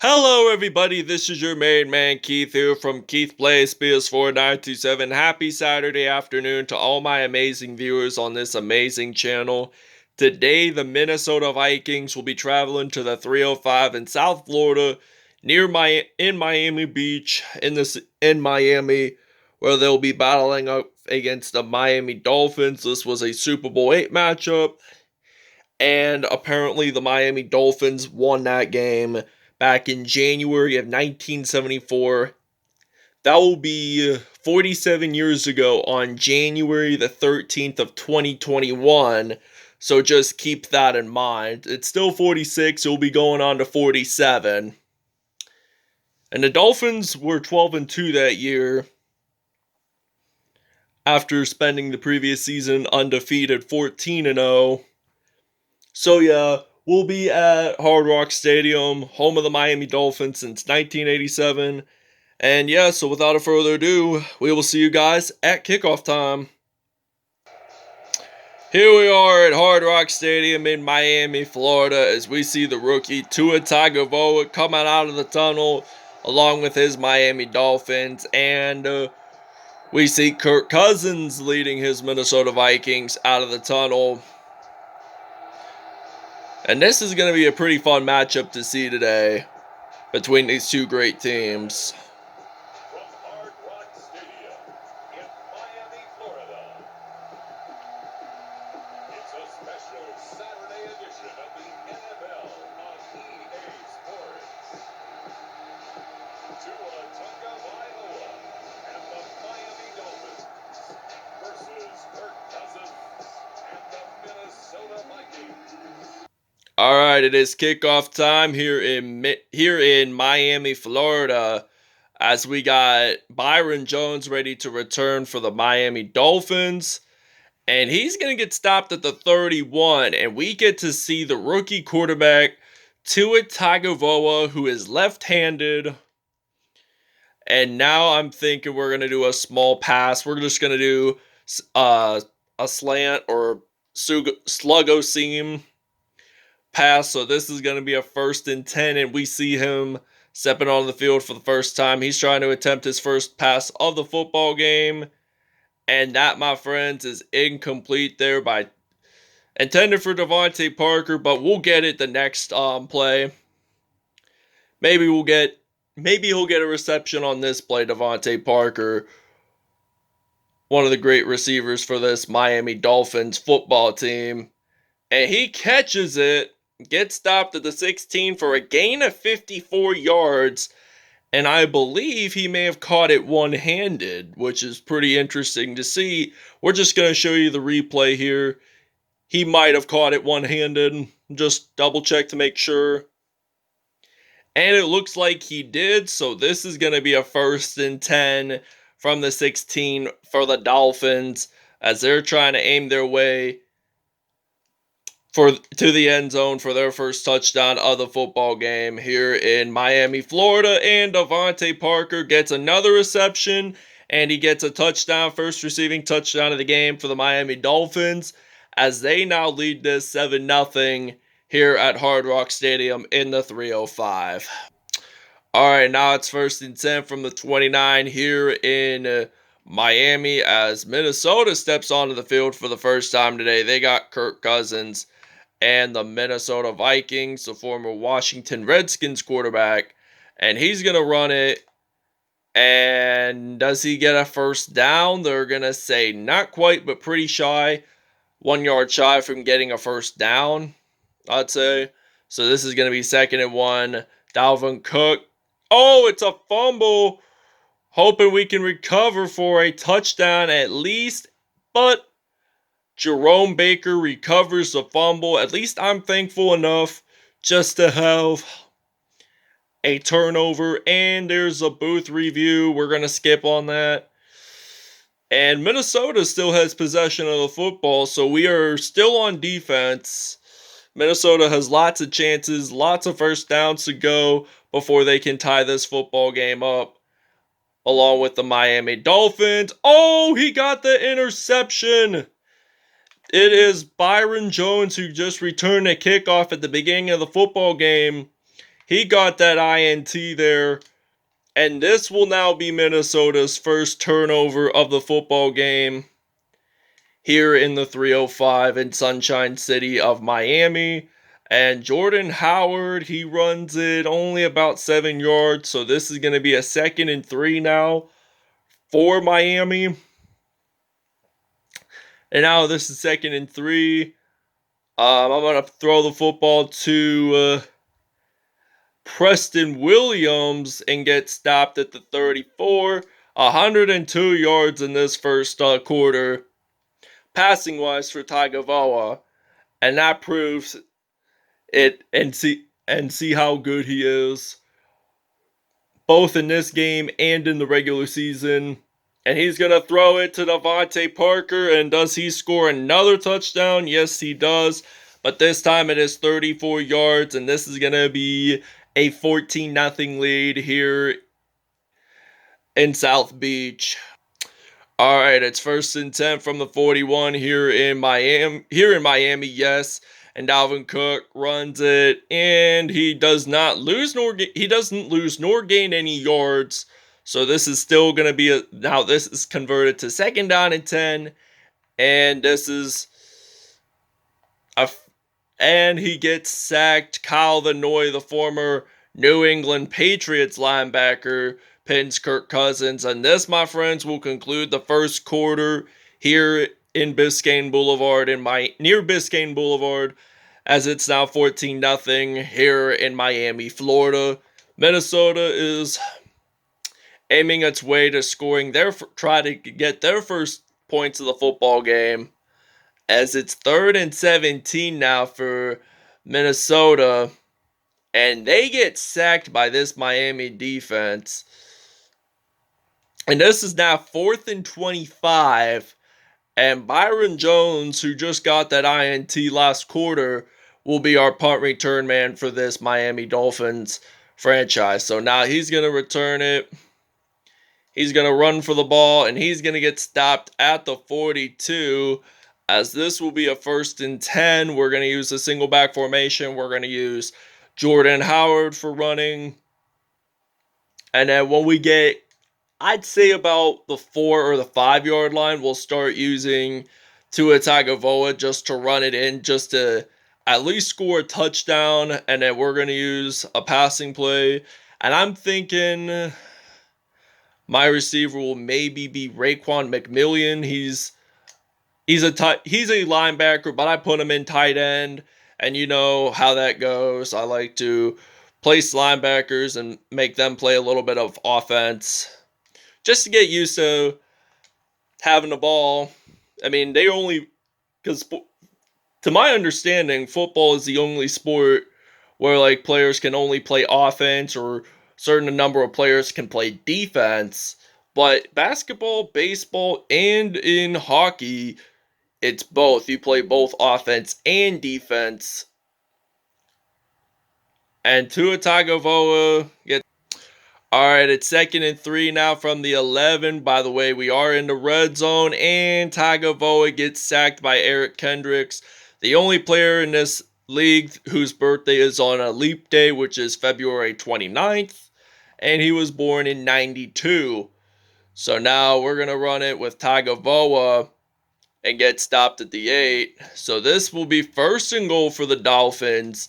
Hello everybody, this is your main man Keith here from Keith Plays PS4 927. Happy Saturday afternoon to all my amazing viewers on this amazing channel. Today the Minnesota Vikings will be traveling to the 305 in South Florida in Miami Beach in Miami, where they'll be battling up against the Miami Dolphins. This was a Super Bowl 8 matchup, and apparently the Miami Dolphins won that game back in January of 1974. That will be 47 years ago on January the 13th of 2021. So just keep that in mind. It's still 46, it'll be going on to 47. And the Dolphins were 12-2 that year, after spending the previous season undefeated 14-0. So yeah, we'll be at Hard Rock Stadium, home of the Miami Dolphins since 1987. And yeah, so without a further ado, we will see you guys at kickoff time. Here we are at Hard Rock Stadium in Miami, Florida, as we see the rookie Tua Tagovailoa coming out of the tunnel along with his Miami Dolphins, and we see Kirk Cousins leading his Minnesota Vikings out of the tunnel. And this is going to be a pretty fun matchup to see today between these two great teams. From Hard Rock Stadium in Miami, Florida, it's a special Saturday edition of the NFL on E26. Tua Tagovailoa and the Miami Dolphins versus Kirk Cousins and the Minnesota Vikings. Alright, it is kickoff time here in Miami, Florida, as we got Byron Jones ready to return for the Miami Dolphins. And he's going to get stopped at the 31, and we get to see the rookie quarterback, Tua Tagovailoa, who is left-handed. And now I'm thinking we're going to do a small pass. We're just going to do a slant or sluggo seam pass. So this is going to be a 1st and 10, and we see him stepping on the field for the first time. He's trying to attempt his first pass of the football game, and that, my friends, is incomplete there by intended for Devontae Parker, but we'll get it the next play. Maybe he'll get a reception on this play. Devontae Parker, one of the great receivers for this Miami Dolphins football team, and he catches it, gets stopped at the 16 for a gain of 54 yards, and I believe he may have caught it one-handed, which is pretty interesting to see. We're just going to show you the replay here. He might have caught it one-handed. Just double-check to make sure. And it looks like he did, so this is going to be a 1st and 10 from the 16 for the Dolphins, as they're trying to aim their way to the end zone for their first touchdown of the football game here in Miami, Florida. And Devontae Parker gets another reception, and he gets a touchdown, first receiving touchdown of the game for the Miami Dolphins, as they now lead this 7-0 here at Hard Rock Stadium in the 305. Alright, now it's 1st and 10 from the 29 here in Miami, as Minnesota steps onto the field for the first time today. They got Kirk Cousins and the Minnesota Vikings, the former Washington Redskins quarterback, and he's going to run it. And does he get a first down? They're going to say not quite, but pretty shy. 1 yard shy from getting a first down, I'd say. So this is going to be 2nd and 1. Dalvin Cook. Oh, it's a fumble. Hoping we can recover for a touchdown at least, but Jerome Baker recovers the fumble. At least I'm thankful enough just to have a turnover. And there's a booth review. We're going to skip on that. And Minnesota still has possession of the football, so we are still on defense. Minnesota has lots of chances, lots of first downs to go before they can tie this football game up, along with the Miami Dolphins. Oh, he got the interception. It is Byron Jones who just returned a kickoff at the beginning of the football game. He got that INT there. And this will now be Minnesota's first turnover of the football game here in the 305 in Sunshine City of Miami. And Jordan Howard, he runs it only about 7 yards. So this is going to be a 2nd and 3 now for Miami. And now this is 2nd and 3. I'm going to throw the football to Preston Williams and get stopped at the 34. 102 yards in this first quarter, passing wise for Tagovailoa, and that proves it. And see how good he is, both in this game and in the regular season. And he's gonna throw it to Devontae Parker, and does he score another touchdown? Yes, he does. But this time it is 34 yards, and this is gonna be a 14-0 lead here in South Beach. All right, it's 1st and 10 from the 41 here in Miami. Yes, and Dalvin Cook runs it, and he doesn't lose nor gain any yards. So this is still going to be now this is converted to 2nd down and 10, and this is and he gets sacked. Kyle Van the former New England Patriots linebacker, pins Kirk Cousins. And this, my friends, will conclude the first quarter here in Biscayne Boulevard, near Biscayne Boulevard, as it's now 14-0 here in Miami, Florida. Minnesota is aiming its way to try to get their first points of the football game, as it's 3rd and 17 now for Minnesota. And they get sacked by this Miami defense. And this is now 4th and 25. And Byron Jones, who just got that INT last quarter, will be our punt return man for this Miami Dolphins franchise. So now he's going to return it. He's going to run for the ball, and he's going to get stopped at the 42. As this will be a 1st and 10. We're going to use a single back formation. We're going to use Jordan Howard for running. And then when we get, I'd say about the 4 or the 5 yard line, we'll start using Tua Tagovailoa just to run it in, just to at least score a touchdown. And then we're going to use a passing play. And I'm thinking my receiver will maybe be Raekwon McMillian. He's a linebacker, but I put him in tight end. And you know how that goes. I like to place linebackers and make them play a little bit of offense, just to get used to having the ball. I mean, because to my understanding, football is the only sport where like players can only play offense, or certain number of players can play defense. But basketball, baseball, and in hockey, it's both. You play both offense and defense. And Tua Tagovailoa gets... Alright, it's 2nd and 3 now from the 11. By the way, we are in the red zone, and Tagovailoa gets sacked by Eric Kendricks, the only player in this league whose birthday is on a leap day, which is February 29th. And he was born in 92. So now we're going to run it with Tagovailoa and get stopped at the 8. So this will be 1st and goal for the Dolphins,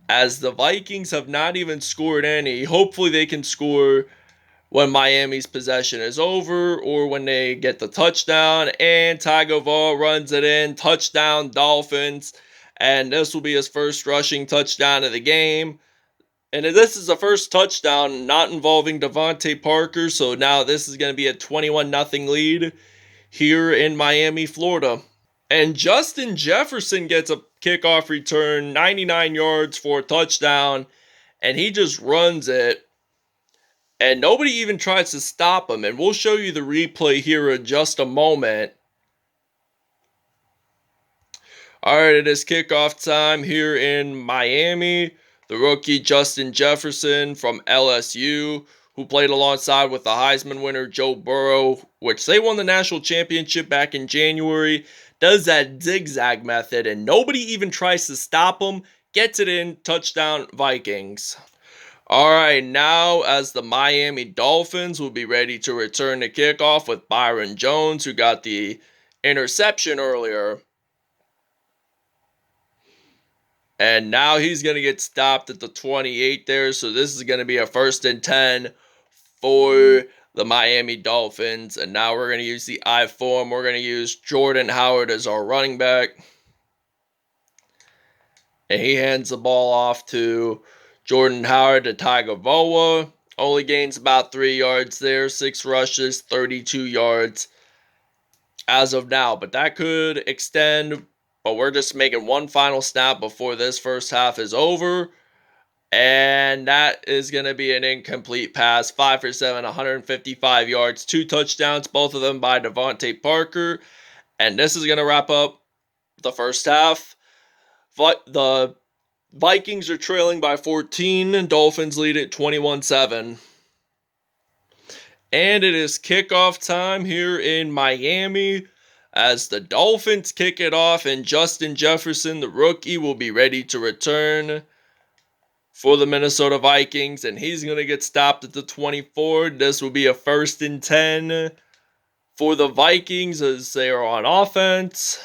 as the Vikings have not even scored any. Hopefully they can score when Miami's possession is over, or when they get the touchdown. And Tagovailoa runs it in. Touchdown, Dolphins. And this will be his first rushing touchdown of the game. And this is the first touchdown not involving Devontae Parker. So now this is going to be a 21-0 lead here in Miami, Florida. And Justin Jefferson gets a kickoff return, 99 yards for a touchdown, and he just runs it. And nobody even tries to stop him. And we'll show you the replay here in just a moment. Alright, it is kickoff time here in Miami. The rookie Justin Jefferson from LSU, who played alongside with the Heisman winner Joe Burrow, which they won the national championship back in January, does that zigzag method, and nobody even tries to stop him. Gets it in, touchdown, Vikings. All right, now as the Miami Dolphins will be ready to return the kickoff with Byron Jones, who got the interception earlier. And now he's going to get stopped at the 28 there. So this is going to be a 1st and 10 for the Miami Dolphins. And now we're going to use the I form. We're going to use Jordan Howard as our running back. And he hands the ball off to Jordan Howard to Tagovailoa. Only gains about 3 yards there. 6 rushes, 32 yards as of now. But that could extend. But we're just making one final snap before this first half is over. And that is going to be an incomplete pass. 5 for 7, 155 yards, 2 touchdowns, both of them by Devontae Parker. And this is going to wrap up the first half. The Vikings are trailing by 14, and Dolphins lead at 21-7. And it is kickoff time here in Miami as the Dolphins kick it off, and Justin Jefferson, the rookie, will be ready to return for the Minnesota Vikings, and he's going to get stopped at the 24. This will be a 1st and 10 for the Vikings as they are on offense,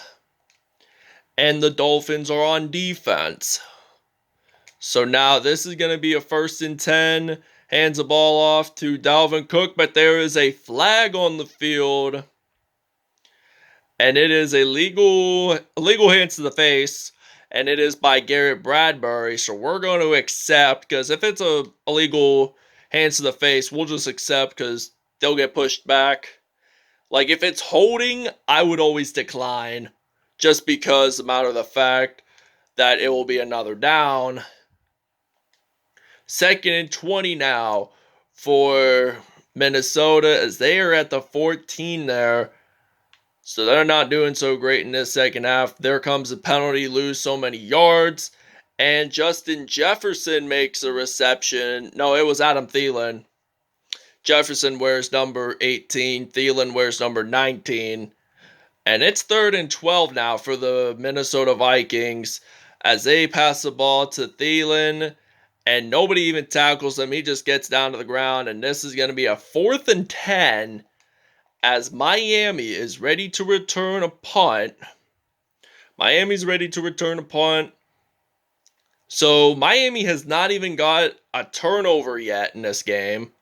and the Dolphins are on defense. So now this is going to be a 1st and 10. Hands the ball off to Dalvin Cook, but there is a flag on the field, and it is a legal hands to the face, and it is by Garrett Bradbury. So we're going to accept, because if it's a illegal hands to the face, we'll just accept because they'll get pushed back. Like if it's holding, I would always decline, just because matter of the fact that it will be another down. 2nd and 20 now for Minnesota as they are at the 14 there. So they're not doing so great in this second half. There comes a penalty, lose so many yards. And Justin Jefferson makes a reception. No, it was Adam Thielen. Jefferson wears number 18. Thielen wears number 19. And it's 3rd and 12 now for the Minnesota Vikings as they pass the ball to Thielen. And nobody even tackles him. He just gets down to the ground. And this is going to be a 4th and 10 as Miami is ready to return a punt. Miami's ready to return a punt. So Miami has not even got a turnover yet in this game.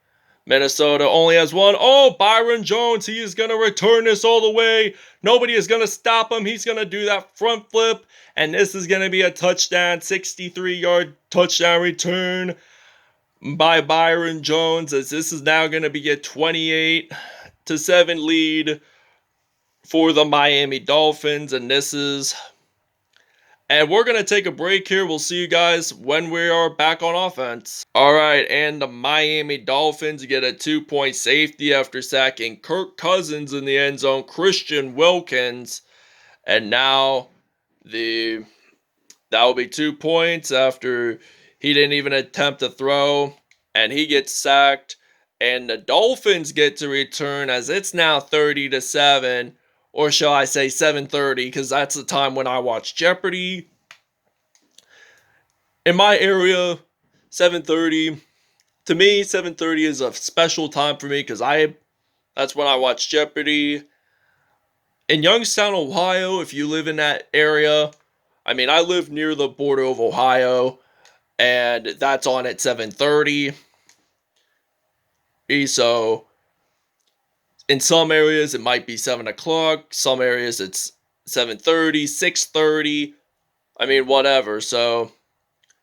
Minnesota only has one. Oh, Byron Jones, he is going to return this all the way. Nobody is going to stop him. He's going to do that front flip. And this is going to be a touchdown, 63-yard touchdown return by Byron Jones, as this is now going to be a 28-7 lead for the Miami Dolphins. And we're going to take a break here. We'll see you guys when we are back on offense. All right, and the Miami Dolphins get a 2-point safety after sacking Kirk Cousins in the end zone, Christian Wilkins. And now that will be 2 points after he didn't even attempt to throw, and he gets sacked. And the Dolphins get to return as it's now 30-7. Or shall I say 7:30, because that's the time when I watch Jeopardy. In my area, 7:30. To me, 7:30 is a special time for me because that's when I watch Jeopardy. In Youngstown, Ohio, if you live in that area, I mean, I live near the border of Ohio, and that's on at 7:30. So in some areas, it might be 7 o'clock. Some areas, it's 7:30, 6:30. I mean, whatever. So,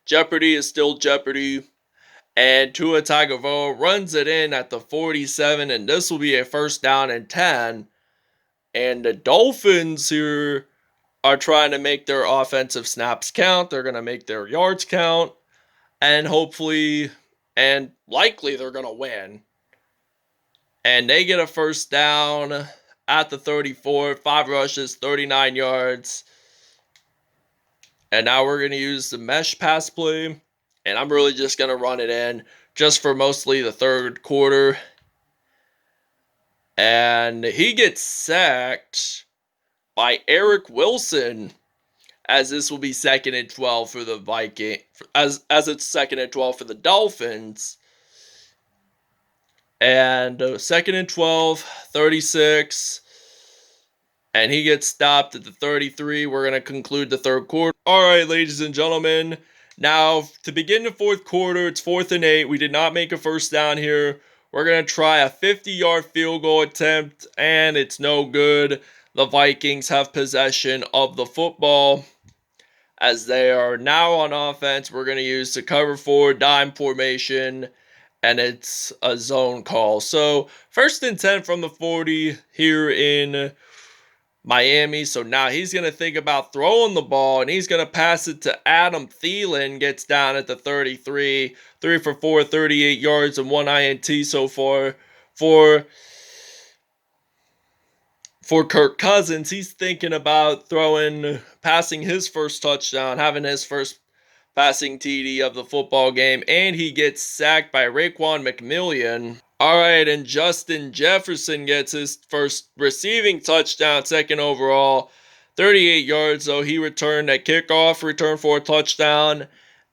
Jeopardy is still Jeopardy. And Tua Tagovailoa runs it in at the 47, and this will be a 1st down and 10. And the Dolphins here are trying to make their offensive snaps count. They're going to make their yards count. And hopefully, and likely, they're going to win. And they get a 1st down at the 34, 5 rushes, 39 yards. And now we're going to use the mesh pass play. And I'm really just going to run it in just for mostly the 3rd quarter. And he gets sacked by Eric Wilson as this will be 2nd and 12 for the Vikings, as it's 2nd and 12 for the Dolphins. And 2nd and 12, 36. And he gets stopped at the 33. We're going to conclude the third quarter. All right, ladies and gentlemen. Now, to begin the fourth quarter, it's 4th and 8. We did not make a first down here. We're going to try a 50-yard field goal attempt, and it's no good. The Vikings have possession of the football. As they are now on offense, we're going to use the cover 4 dime formation, and it's a zone call. So, 1st and 10 from the 40 here in Miami. So now he's going to think about throwing the ball, and he's going to pass it to Adam Thielen. Gets down at the 33. 3 for 4, 38 yards, and 1 INT so far for Kirk Cousins. He's thinking about passing his first touchdown, having his first passing TD of the football game, and he gets sacked by Raekwon McMillian. All right, and Justin Jefferson gets his first receiving touchdown, 2nd overall, 38 yards, though. He returned at kickoff, returned for a touchdown.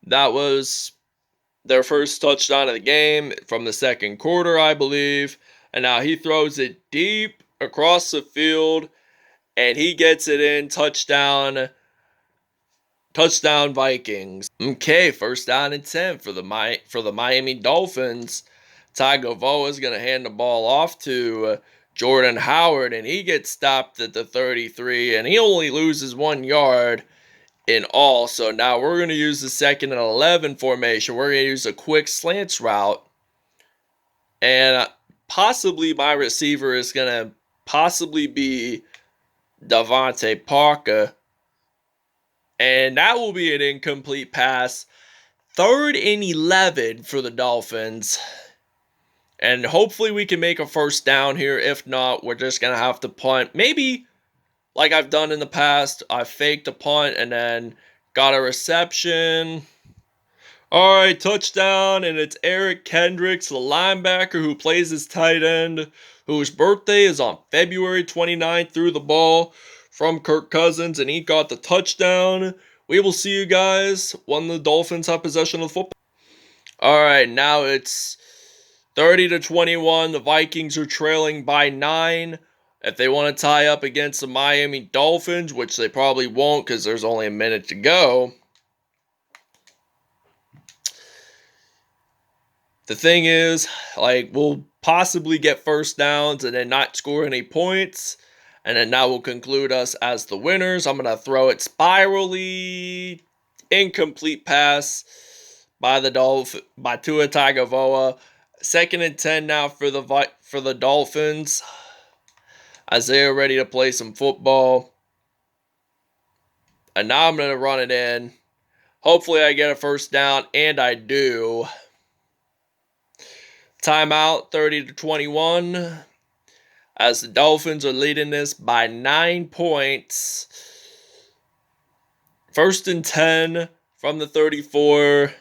That was their first touchdown of the game from the 2nd quarter, I believe. And now he throws it deep across the field, and he gets it in. Touchdown Vikings. Okay, 1st down and 10 for the Miami Dolphins. Tagovailoa is going to hand the ball off to Jordan Howard, and he gets stopped at the 33, and he only loses 1 yard in all. So now we're going to use the 2nd and 11 formation. We're going to use a quick slants route, and possibly my receiver is going to possibly be Devontae Parker, and that will be an incomplete pass. 3rd and 11 for the Dolphins. And hopefully we can make a first down here. If not, we're just going to have to punt. Maybe, like I've done in the past, I faked a punt and then got a reception. All right, touchdown, and it's Eric Kendricks, the linebacker who plays his tight end, whose birthday is on February 29th, threw the ball from Kirk Cousins, and he got the touchdown. We will see you guys when the Dolphins have possession of the football. All right, now it's 30-21. The Vikings are trailing by 9. If they want to tie up against the Miami Dolphins, which they probably won't because there's only a minute to go. The thing is, we'll possibly get first downs and then not score any points. And then that will conclude us as the winners. I'm going to throw it spirally. Incomplete pass by Tua Tagovailoa. 2nd and 10 now for the Dolphins, as they are ready to play some football. And now I'm going to run it in. Hopefully I get a first down, and I do. Timeout, 30-21, as the Dolphins are leading this by 9 points. 1st and 10 from the 34.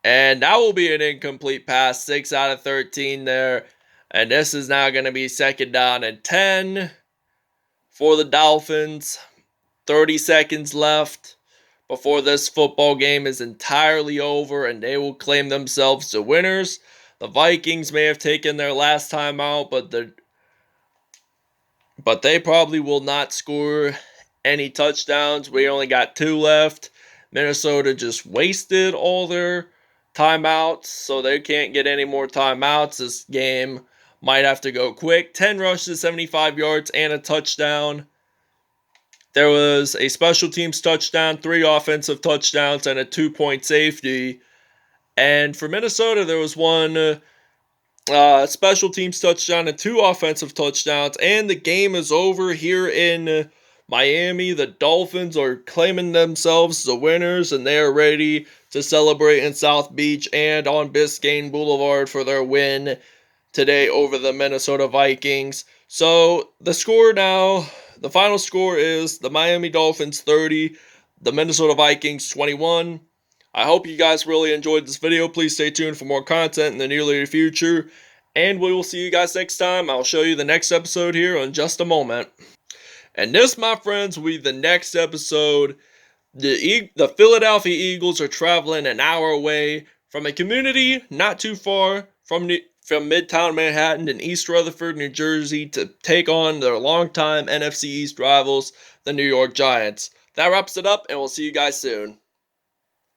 And that will be an incomplete pass. 6 out of 13 there. And this is now going to be 2nd down and 10 for the Dolphins. 30 seconds left before this football game is entirely over, and they will claim themselves the winners. The Vikings may have taken their last time out, but they probably will not score any touchdowns. We only got 2 left. Minnesota just wasted all their timeouts, so they can't get any more timeouts. This game might have to go quick. 10 rushes, 75 yards, and a touchdown. There was a special teams touchdown, 3 offensive touchdowns, and a 2-point safety. And for Minnesota, there was 1 special teams touchdown and 2 offensive touchdowns. And the game is over here in Miami. The Dolphins are claiming themselves the winners, and they are ready to celebrate in South Beach and on Biscayne Boulevard for their win today over the Minnesota Vikings. So the score now, the final score is the Miami Dolphins 30, the Minnesota Vikings 21. I hope you guys really enjoyed this video. Please stay tuned for more content in the near future, and we will see you guys next time. I'll show you the next episode here in just a moment. And this, my friends, will be the next episode. The Philadelphia Eagles are traveling an hour away from a community not too far from Midtown Manhattan in East Rutherford, New Jersey, to take on their longtime NFC East rivals, the New York Giants. That wraps it up, and we'll see you guys soon.